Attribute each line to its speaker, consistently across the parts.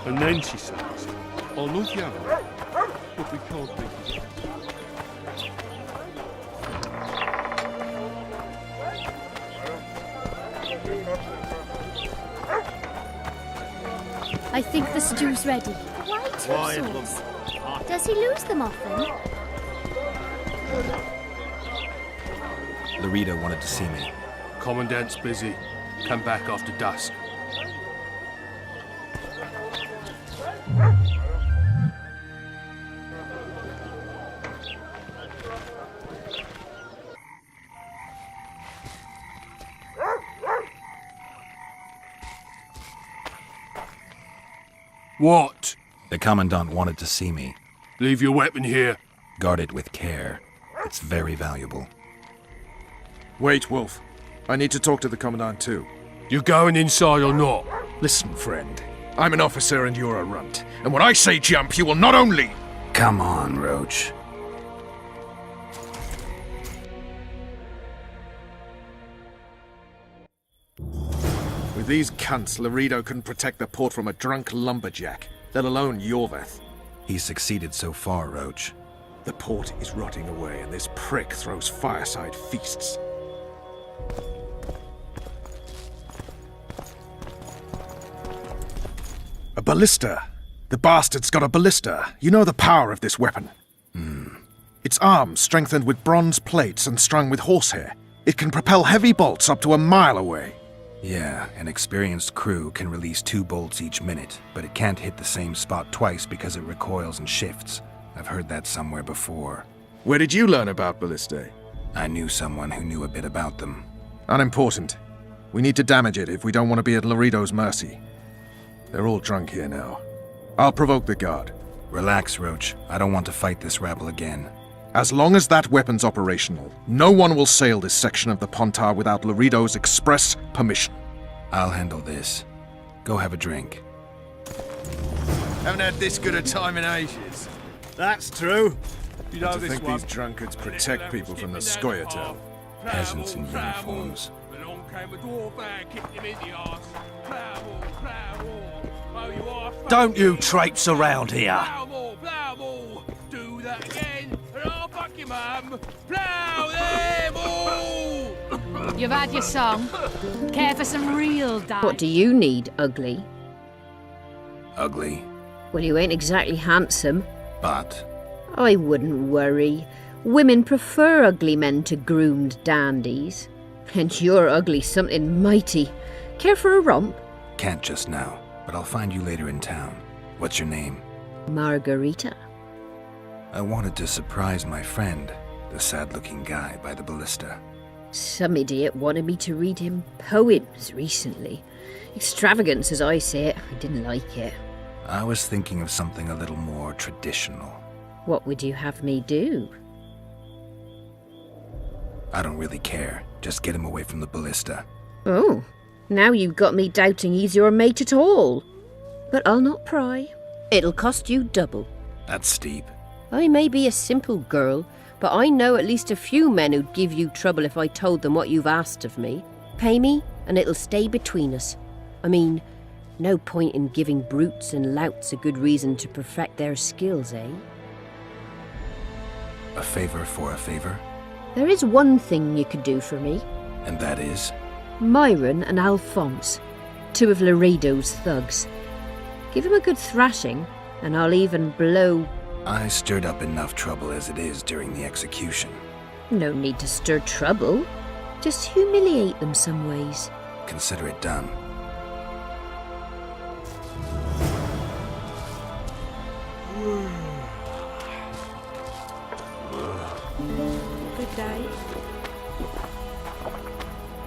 Speaker 1: And then she says, I love you, but we can't be together.
Speaker 2: I think the stew's ready. Why two swords? Does he lose them often?
Speaker 3: Loredo wanted to see me.
Speaker 1: Commandant's busy. Come back after dusk. What?
Speaker 3: The Commandant wanted to see me.
Speaker 1: Leave your weapon here.
Speaker 3: Guard it with care. It's very valuable.
Speaker 4: Wait, Wolf. I need to talk to the Commandant too.
Speaker 1: You going inside or not?
Speaker 4: Listen, friend. I'm an officer and you're a runt. And when I say jump, you will not only...
Speaker 3: Come on, Roach.
Speaker 4: With these cunts, Loredo couldn't protect the port from a drunk lumberjack, let alone Yorveth.
Speaker 3: He's succeeded so far, Roach.
Speaker 4: The port is rotting away, and this prick throws fireside feasts. A ballista! The bastard's got a ballista. You know the power of this weapon. Its arms strengthened with bronze plates and strung with horsehair. It can propel heavy bolts up to a mile away.
Speaker 3: Yeah, an experienced crew can release 2 bolts each minute, but it can't hit the same spot twice because it recoils and shifts. I've heard that somewhere before.
Speaker 4: Where did you learn about ballistae?
Speaker 3: I knew someone who knew a bit about them.
Speaker 4: Unimportant. We need to damage it if we don't want to be at Loredo's mercy. They're all drunk here now. I'll provoke the guard.
Speaker 3: Relax, Roach. I don't want to fight this rabble again.
Speaker 4: As long as that weapon's operational, no one will sail this section of the Pontar without Loredo's express permission.
Speaker 3: I'll handle this. Go have a drink.
Speaker 4: Haven't had this good a time in ages.
Speaker 5: That's true.
Speaker 1: You know
Speaker 4: To
Speaker 1: this
Speaker 4: think
Speaker 1: one.
Speaker 4: these drunkards protect people from the Scoia'tael.
Speaker 3: Peasants in uniforms.
Speaker 1: Along came a dwarf and kicked him in the arse. Oh, you are
Speaker 5: Don't you traipse around here.
Speaker 1: Plow. Do that again, and I'll fuck your mum. Plow them all.
Speaker 2: You've had your song. Care for some real dice?
Speaker 6: What do you need, ugly?
Speaker 3: Ugly,
Speaker 6: Well, you ain't exactly handsome.
Speaker 3: but...
Speaker 6: I wouldn't worry. Women prefer ugly men to groomed dandies. And you're ugly something mighty. Care for a romp?
Speaker 3: Can't just now, but I'll find you later in town. What's your name?
Speaker 6: Margarita.
Speaker 3: I wanted to surprise my friend, the sad-looking guy by the ballista.
Speaker 6: Some idiot wanted me to read him poems recently. Extravagance, as I say it. I didn't like it.
Speaker 3: I was thinking of something a little more traditional.
Speaker 6: What would you have me do?
Speaker 3: I don't really care. Just get him away from the ballista.
Speaker 6: Oh, now you've got me doubting he's your mate at all. But I'll not pry. It'll cost you double.
Speaker 3: That's steep.
Speaker 6: I may be a simple girl, but I know at least a few men who'd give you trouble if I told them what you've asked of me. Pay me, and it'll stay between us. I mean, no point in giving brutes and louts a good reason to perfect their skills, eh?
Speaker 3: A favor for a favor?
Speaker 6: There is one thing you could do for me.
Speaker 3: And that is?
Speaker 6: Myron and Alphonse, 2 of Loredo's thugs. Give 'em a good thrashing, and I'll even blow...
Speaker 3: I stirred up enough trouble as it is during the execution.
Speaker 6: No need to stir trouble. Just humiliate them some ways.
Speaker 3: Consider it done.
Speaker 6: Good day.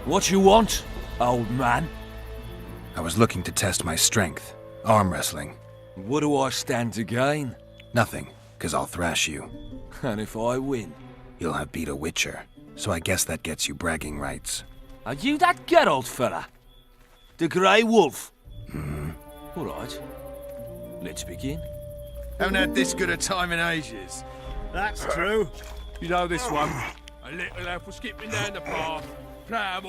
Speaker 5: What you want, old man?
Speaker 3: I was looking to test my strength. Arm wrestling.
Speaker 5: What do I stand to gain?
Speaker 3: Nothing, 'cause I'll thrash you.
Speaker 5: And if I win?
Speaker 3: You'll have beat a witcher, so I guess that gets you bragging rights.
Speaker 5: Are you that Geralt fella? The Grey Wolf?
Speaker 3: Hmm.
Speaker 5: All right. Let's begin.
Speaker 4: Haven't had this good a time in ages.
Speaker 5: That's true.
Speaker 1: You know this one. A little elf was skipping down the path. Plow.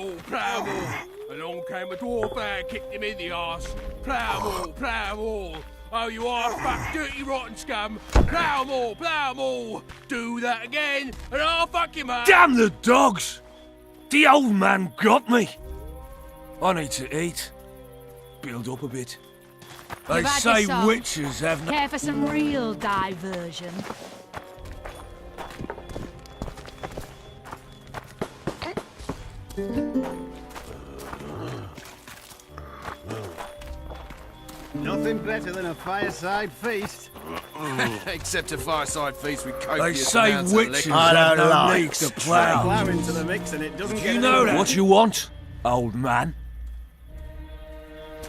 Speaker 1: Along came a dwarf and kicked him in the arse. Plough 'em all, plough 'em all. Oh, you arse-fuck, dirty, rotten scum. Plough 'em all, plough 'em all. Do that again, and I'll fuck him up.
Speaker 5: Damn the dogs! The old man got me. I need to eat. Build up a bit. They
Speaker 7: You've had
Speaker 5: say
Speaker 7: your song.
Speaker 5: witches have no...
Speaker 7: Care for some real diversion?
Speaker 8: Nothing better than a fireside feast.
Speaker 9: Except a fireside feast with
Speaker 5: They
Speaker 9: copious
Speaker 5: say
Speaker 9: amounts of
Speaker 5: witches
Speaker 9: liquor.
Speaker 5: have no
Speaker 8: like
Speaker 5: need to
Speaker 8: Throw
Speaker 5: plough.
Speaker 8: into the mix and it doesn't
Speaker 5: Do
Speaker 8: get
Speaker 5: you know
Speaker 8: any
Speaker 5: that? What you want, old man?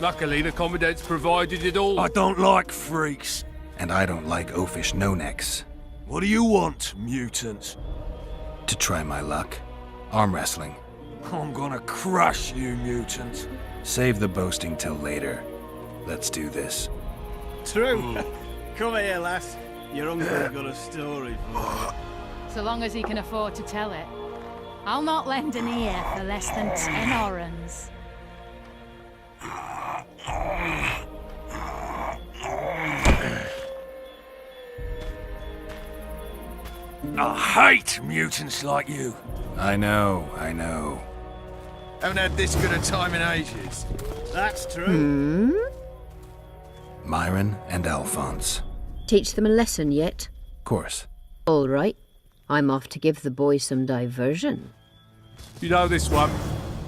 Speaker 1: Luckily, the Commandant's provided it all.
Speaker 5: I don't like freaks.
Speaker 3: And I don't like oafish no-necks.
Speaker 5: What do you want, mutant?
Speaker 3: To try my luck. Arm wrestling.
Speaker 5: I'm gonna crush you, mutant.
Speaker 3: Save the boasting till later. Let's do this.
Speaker 8: True. Come here, lass. Your uncle's got a story for you.
Speaker 7: So long as he can afford to tell it. I'll not lend an ear for less than 10 orens.
Speaker 5: I hate mutants like you.
Speaker 3: I know, I know.
Speaker 9: Haven't had this good a time in ages.
Speaker 8: That's true.
Speaker 3: Myron and Alphonse.
Speaker 6: Teach them a lesson yet?
Speaker 3: Course.
Speaker 6: All right. I'm off to give the boys some diversion.
Speaker 1: You know this one.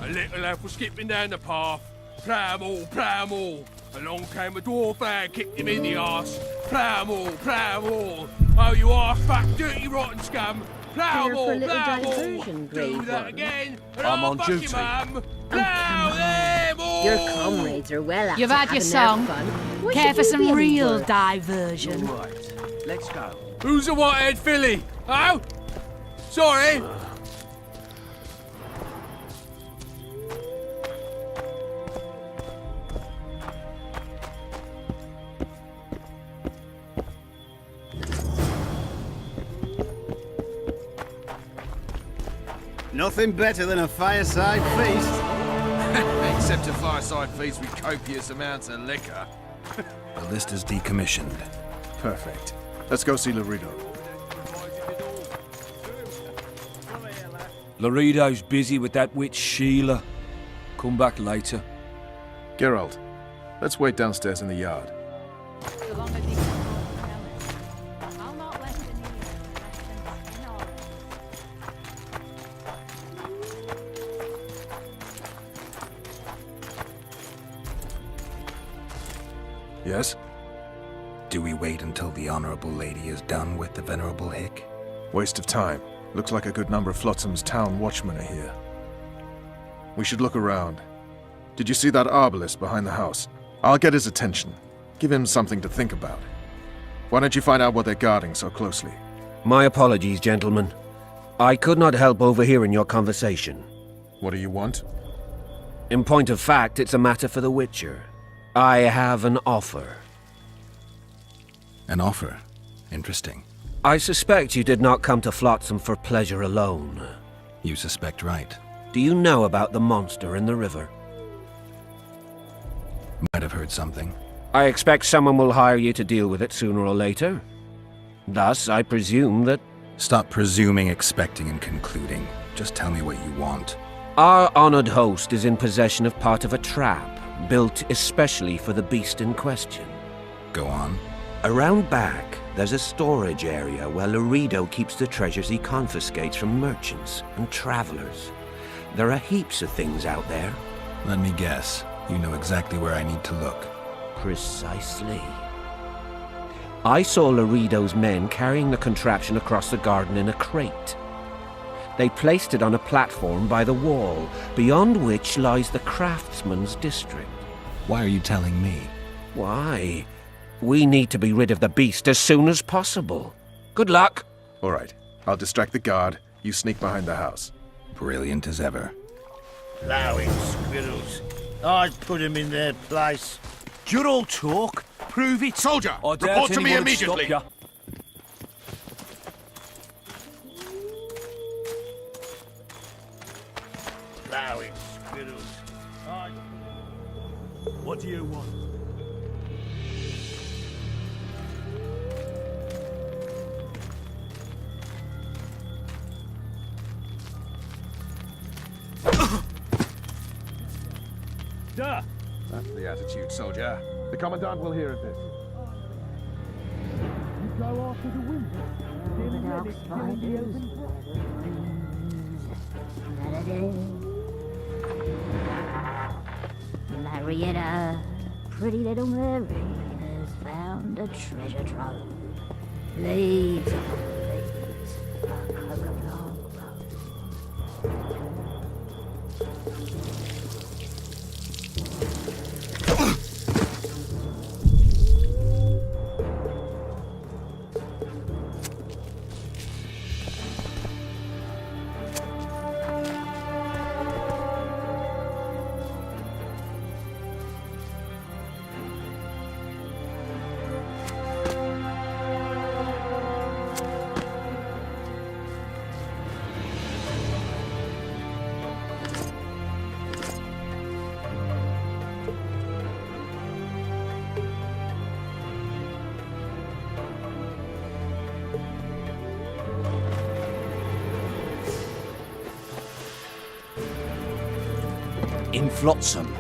Speaker 1: A little lad was skipping down the path. Plough 'em all, plough 'em all. Along came a dwarf and kicked him in the arse. Plough 'em all, plough 'em all. Oh, you arse-fuck, dirty, rotten scum. Plough 'em
Speaker 6: Here for a
Speaker 1: all,
Speaker 6: little
Speaker 1: plough 'em all.
Speaker 6: diversion,
Speaker 1: Do
Speaker 6: Grey
Speaker 1: that
Speaker 6: One.
Speaker 1: again, and
Speaker 5: I'm
Speaker 1: I'll
Speaker 5: on
Speaker 1: fuck
Speaker 5: duty.
Speaker 1: you, mum. Plough them all.
Speaker 6: Your comrades are well at
Speaker 7: You've
Speaker 6: it,
Speaker 7: had your
Speaker 6: having their
Speaker 7: song.
Speaker 6: fun. Why
Speaker 7: Care
Speaker 6: should
Speaker 7: for
Speaker 6: you
Speaker 7: some
Speaker 6: be any
Speaker 7: real
Speaker 6: worse?
Speaker 7: diversion?
Speaker 5: Right, let's go.
Speaker 1: Who's the white-haired filly? Oh? Sorry.
Speaker 8: Nothing better than a fireside feast.
Speaker 9: Except a fireside feast with copious amounts of liquor.
Speaker 3: The list is decommissioned.
Speaker 4: Perfect. Let's go see Loredo.
Speaker 5: Loredo's busy with that witch Sheila. Come back later.
Speaker 4: Geralt, let's wait downstairs in the yard.
Speaker 7: So long as he can afford to tell it. I'll not lend an ear for less than 10 orens.
Speaker 4: Yes?
Speaker 3: Do we wait until the Honorable Lady is done with the Venerable Hick?
Speaker 4: Waste of time. Looks like a good number of Flotsam's town watchmen are here. We should look around. Did you see that arbalist behind the house? I'll get his attention. Give him something to think about. Why don't you find out what they're guarding so closely?
Speaker 10: My apologies, gentlemen. I could not help overhearing your conversation.
Speaker 4: What do you want?
Speaker 10: In point of fact, it's a matter for the Witcher. I have an offer.
Speaker 3: An offer. Interesting.
Speaker 10: I suspect you did not come to Flotsam for pleasure alone.
Speaker 3: You suspect right.
Speaker 10: Do you know about the monster in the river?
Speaker 3: Might have heard something.
Speaker 10: I expect someone will hire you to deal with it sooner or later. Thus, I presume that
Speaker 3: Stop presuming, expecting, and concluding. Just tell me what you want.
Speaker 10: our honored host is in possession of part of a trap, built especially for the beast in question.
Speaker 3: Go on.
Speaker 10: Around back, there's a storage area where Loredo keeps the treasures he confiscates from merchants and travelers. There are heaps of things out there.
Speaker 3: Let me guess. You know exactly where I need to look.
Speaker 10: Precisely. I saw Loredo's men carrying the contraption across the garden in a crate. They placed it on a platform by the wall, beyond which lies the craftsman's district.
Speaker 3: Why are you telling me?
Speaker 10: Why? We need to be rid of the beast as soon as possible. Good luck.
Speaker 4: All right. I'll distract the guard. You sneak behind the house.
Speaker 3: Brilliant as ever.
Speaker 11: Allowing squirrels. I'd put him in their place.
Speaker 5: You're all talk. Prove it.
Speaker 9: Soldier,
Speaker 5: I doubt
Speaker 9: report to me
Speaker 5: anyone would stop
Speaker 9: immediately.
Speaker 5: ya.
Speaker 11: Allowing squirrels.
Speaker 5: What do you want? Duh!
Speaker 4: That's the attitude, soldier. The Commandant will hear of this.
Speaker 2: Marietta, pretty little Mary, has found a treasure trove. Leaves a crocodile.
Speaker 11: In Flotsam.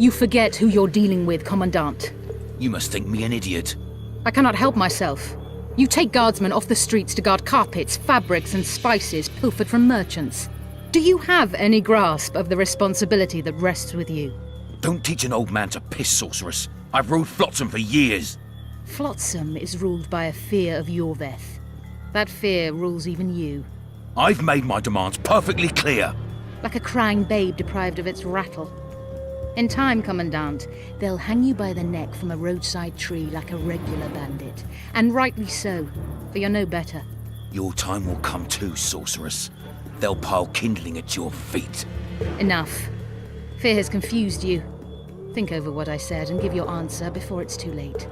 Speaker 7: You forget who you're dealing with, Commandant.
Speaker 11: You must think me an idiot.
Speaker 7: I cannot help myself. You take guardsmen off the streets to guard carpets, fabrics, and spices pilfered from merchants. Do you have any grasp of the responsibility that rests with you?
Speaker 11: Don't teach an old man to piss, sorceress. I've ruled Flotsam for years.
Speaker 7: Flotsam is ruled by a fear of Yorveth. That fear rules even you.
Speaker 11: I've made my demands perfectly clear.
Speaker 7: Like a crying babe deprived of its rattle. In time, Commandant, they'll hang you by the neck from a roadside tree like a regular bandit. And rightly so, for you're no better.
Speaker 11: Your time will come too, sorceress. They'll pile kindling at your feet.
Speaker 7: Enough. Fear has confused you. Think over what I said and give your answer before it's too late.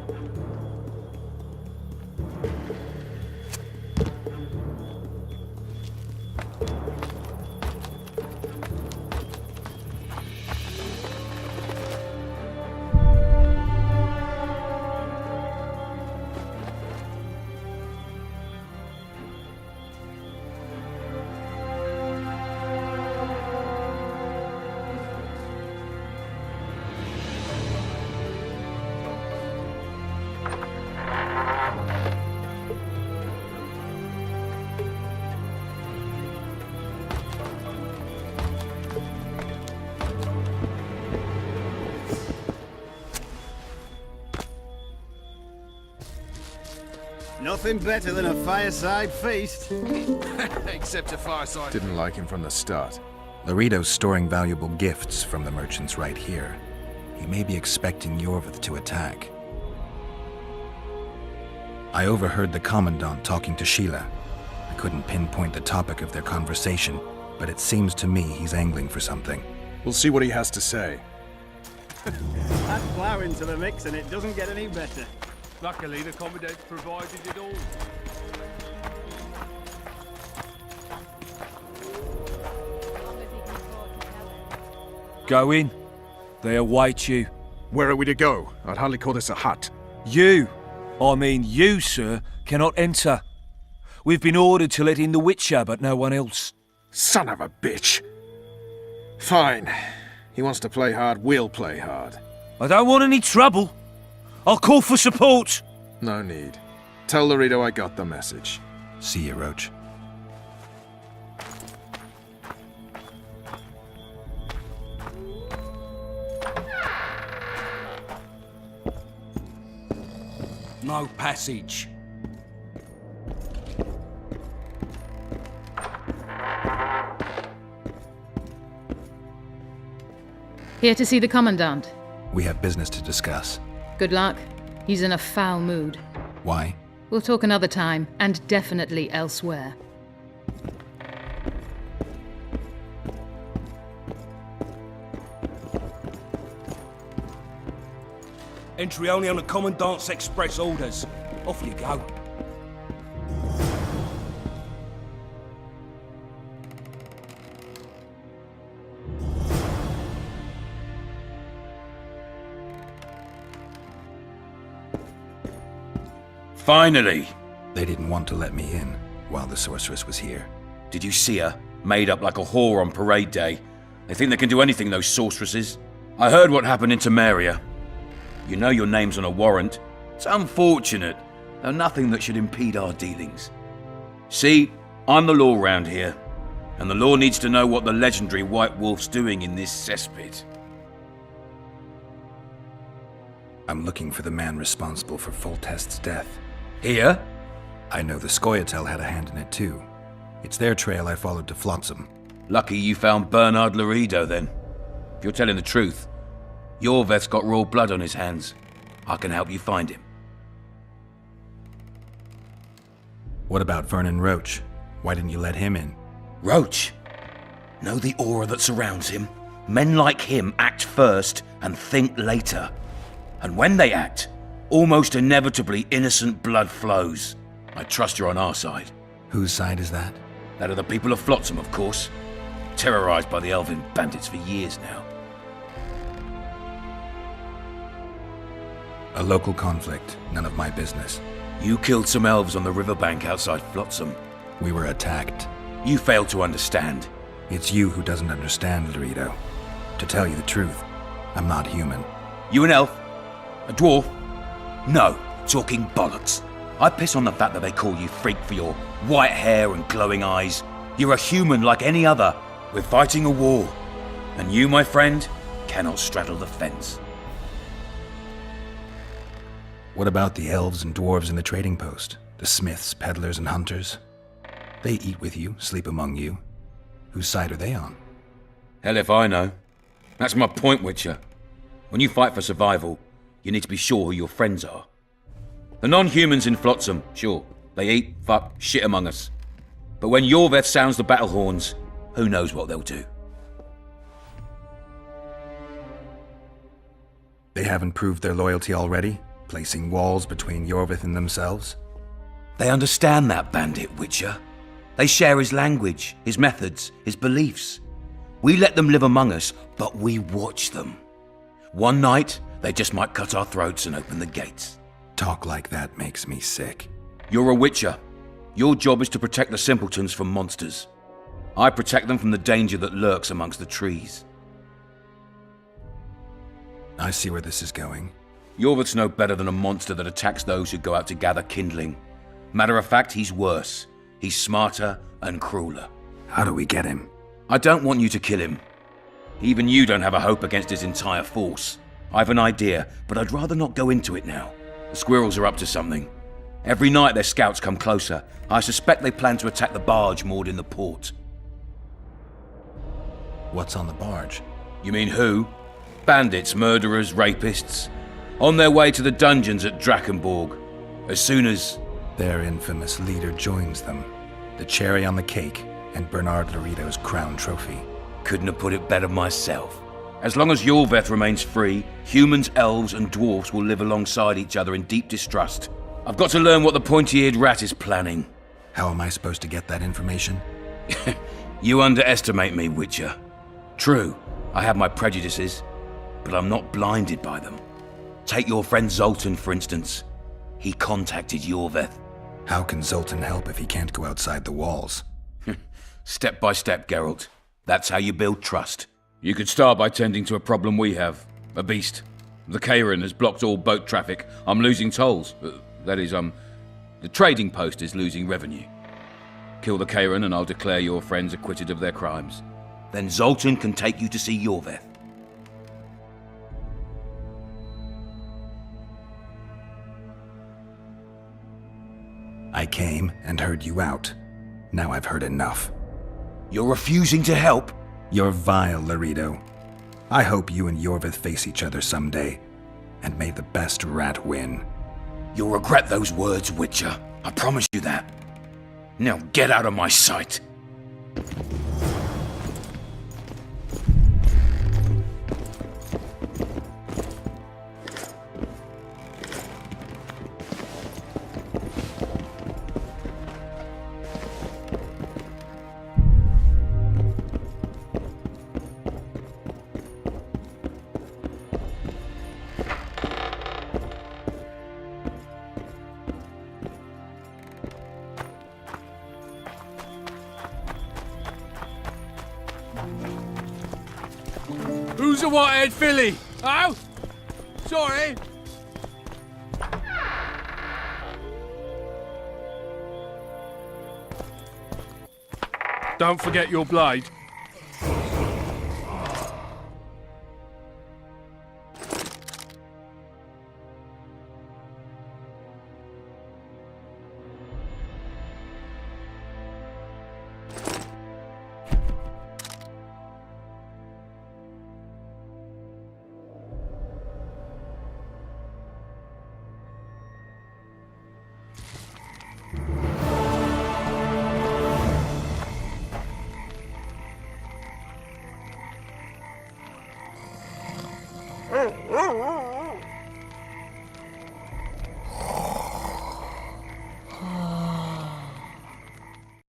Speaker 8: Nothing better than a fireside feast.
Speaker 9: Except a fireside.
Speaker 3: Didn't like him from the start. Loredo's storing valuable gifts from the merchants right here. He may be expecting Yorvith to attack. I overheard the Commandant talking to Sheila. I couldn't pinpoint the topic of their conversation, but it seems to me he's angling for something.
Speaker 4: We'll see what he has to say.
Speaker 8: Add flour into the mix and it doesn't get any better.
Speaker 1: Luckily, the Commandant provided it all.
Speaker 5: Go in. They await you.
Speaker 4: Where are we to go? I'd hardly call this a hut.
Speaker 5: You, sir, cannot enter. We've been ordered to let in the Witcher, but no one else.
Speaker 4: Son of a bitch. Fine. He wants to play hard, we'll play hard.
Speaker 5: I don't want any trouble. I'll call for support.
Speaker 4: No need. Tell Loredo I got the message.
Speaker 3: See you, Roach.
Speaker 5: No passage.
Speaker 7: Here to see the Commandant.
Speaker 3: We have business to discuss.
Speaker 7: Good luck. He's in a foul mood.
Speaker 3: Why?
Speaker 7: We'll talk another time, and definitely elsewhere.
Speaker 5: Entry only on the Commandant's express orders. Off you go.
Speaker 12: Finally!
Speaker 3: They didn't want to let me in while the sorceress was here.
Speaker 12: Did you see her? Made up like a whore on parade day. They think they can do anything, those sorceresses. I heard what happened in Temeria. You know your name's on a warrant. It's unfortunate, though nothing that should impede our dealings. See, I'm the law round here, and the law needs to know what the legendary White Wolf's doing in this cesspit.
Speaker 3: I'm looking for the man responsible for Foltest's death.
Speaker 12: Here?
Speaker 3: I know the Scoia'tael had a hand in it too. It's their trail I followed to Flotsam.
Speaker 12: Lucky you found Bernard Loredo then. If you're telling the truth, Yorveth's got raw blood on his hands. I can help you find him.
Speaker 3: What about Vernon Roach? Why didn't you let him in?
Speaker 12: Roach? Know the aura that surrounds him? Men like him act first and think later. And when they act, almost inevitably innocent blood flows. I trust you're on our side.
Speaker 3: Whose side is that?
Speaker 12: That of the people of Flotsam, of course. Terrorized by the elven bandits for years now.
Speaker 3: A local conflict, none of my business.
Speaker 12: You killed some elves on the riverbank outside Flotsam.
Speaker 3: We were attacked.
Speaker 12: You failed to understand.
Speaker 3: It's you who doesn't understand, Loredo. To tell you the truth, I'm not human.
Speaker 12: You an elf? A dwarf? No, talking bollocks. I piss on the fact that they call you freak for your white hair and glowing eyes. You're a human like any other. We're fighting a war. And you, my friend, cannot straddle the fence.
Speaker 3: What about the elves and dwarves in the trading post? The smiths, peddlers, and hunters? They eat with you, sleep among you. Whose side are they on?
Speaker 12: Hell if I know. That's my point, Witcher. When you fight for survival, you need to be sure who your friends are. The non-humans in Flotsam, sure, they eat, fuck, shit among us. But when Yorveth sounds the battle horns, who knows what they'll do.
Speaker 3: They haven't proved their loyalty already, placing walls between Yorvith and themselves?
Speaker 12: They understand that bandit, Witcher. They share his language, his methods, his beliefs. We let them live among us, but we watch them. One night, they just might cut our throats and open the gates.
Speaker 3: Talk like that makes me sick.
Speaker 12: You're a Witcher. Your job is to protect the simpletons from monsters. I protect them from the danger that lurks amongst the trees.
Speaker 3: I see where this is going.
Speaker 12: Yorvith's no better than a monster that attacks those who go out to gather kindling. Matter of fact, he's worse. He's smarter and crueler.
Speaker 3: How do we get him?
Speaker 12: I don't want you to kill him. Even you don't have a hope against his entire force. I've an idea, but I'd rather not go into it now. The squirrels are up to something. Every night their scouts come closer. I suspect they plan to attack the barge moored in the port.
Speaker 3: What's on the barge?
Speaker 12: You mean who? Bandits, murderers, rapists. On their way to the dungeons at Drakenborg. As soon as...
Speaker 3: Their infamous leader joins them. The cherry on the cake, and Bernard Loredo's crown trophy.
Speaker 12: Couldn't have put it better myself. As long as Yorvith remains free, humans, elves, and dwarfs will live alongside each other in deep distrust. I've got to learn what the pointy-eared rat is planning.
Speaker 3: How am I supposed to get that information?
Speaker 12: You underestimate me, Witcher. True, I have my prejudices, but I'm not blinded by them. Take your friend Zoltan, for instance. He contacted Yorvith.
Speaker 3: How can Zoltan help if he can't go outside the walls?
Speaker 12: Step by step, Geralt. That's how you build trust. You could start by tending to a problem we have. A beast. The Kairin has blocked all boat traffic. I'm losing tolls. That is, the trading post is losing revenue. Kill the Kairin and I'll declare your friends acquitted of their crimes. Then Zoltan can take you to see Yorvith.
Speaker 3: I came and heard you out. Now I've heard enough.
Speaker 12: You're refusing to help?
Speaker 3: You're vile, Loredo. I hope you and Yorvith face each other someday, and may the best rat win.
Speaker 12: You'll regret those words, Witcher. I promise you that. Now get out of my sight.
Speaker 1: Who's a white-haired filly? Oh? Sorry. Don't forget your blade.